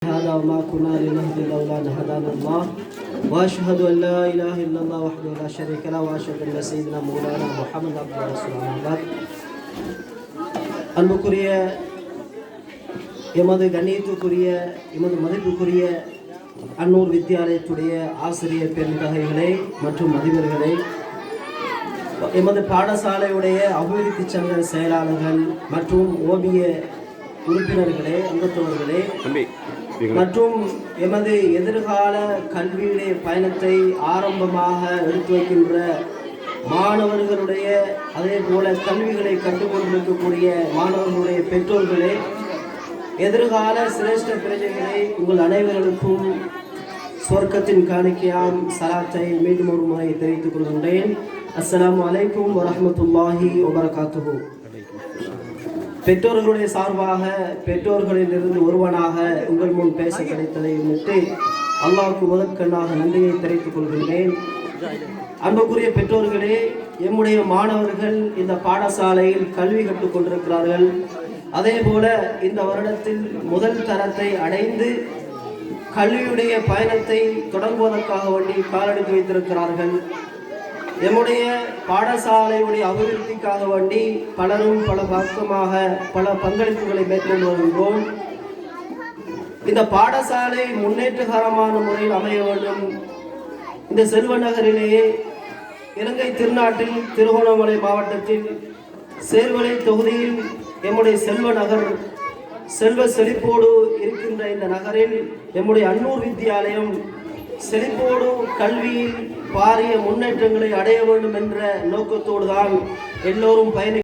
هذا وما كنا لنهتدي لولا أن هدانا الله وأشهد أن لا إله إلا الله وحده لا شريك له وأشهد أن سيدنا مولانا محمد عبده ورسوله. அன்புக்குரிய எமது கண்ணியத்துக்குரிய எமது மதிப்புக்குரிய அன்னூர் வித்தியாலயத்துடைய ஆசிரியர் பெருந்தகைகளே மற்றும் அதிபர்களே, எமது பாடசாலையுடைய அபிவிருத்தி சங்க செயலாளர்கள் மற்றும் ஓவிய உறுப்பினர்களே, அங்கத்தவர்களே மற்றும் எமது எதிர்கால கல்வியுடைய பயணத்தை ஆரம்பமாக எடுத்து வைக்கின்ற மாணவர்களுடைய, அதே போல கல்விகளை கற்றுக்கொண்டிருக்கக்கூடிய மாணவர்களுடைய பெற்றோர்களே, எதிர்கால சிரேஷ்ட பிரஜைகளை, உங்கள் அனைவர்களுக்கும் சொர்க்கத்தின் காணிக்கையாம் சலாத்தை மீண்டும் ஒரு முறை தெரிவித்துக் கொள்கின்றேன். அஸ்ஸலாமு அலைக்கும் வரஹ்மத்துல்லாஹி வபரகாத்துஹு. பெற்றோர்களுடைய சார்பாக பெற்றோர்களில் இருந்து ஒருவனாக உங்கள் முன் பேச கிடைத்ததை முன்னிட்டு அல்லாஹ்வுக்கு முதற்கண்ணாக நன்றியை தெரிவித்துக் கொள்கின்றேன். அன்புக்குரிய பெற்றோர்களே, எம்முடைய மாணவர்கள் இந்த பாடசாலையில் கல்வி கற்றுக் கொண்டிருக்கிறார்கள். அதே போல இந்த வருடத்தில் முதல் தரத்தை அடைந்து கல்வியுடைய பயணத்தை தொடங்குவதற்காக வேண்டி காலெடுத்து வைத்திருக்கிறார்கள். எம்முடைய பாடசாலையுடைய அபிவிருத்திக்காக வேண்டி பலரும் பல பக்கமாக பல பங்களிப்புகளை மேற்கொண்டு வருகின்றோம். இந்த பாடசாலை முன்னேற்றகரமான முறையில் அமைய வேண்டும். இந்த செல்வ நகரிலேயே இலங்கை திருநாட்டில் திருகோணமலை மாவட்டத்தில் சேர்வலை தொகுதியில் எம்முடைய செல்வ நகர் செல்வ செழிப்போடு இருக்கின்ற இந்த நகரில் எம்முடைய அன்னூர் வித்தியாலயம் செழிப்போடு கல்வியில் பாரிய முன்னேற்றங்களை அடைய வேண்டும் என்ற நோக்கத்தோடு தான் எல்லோரும்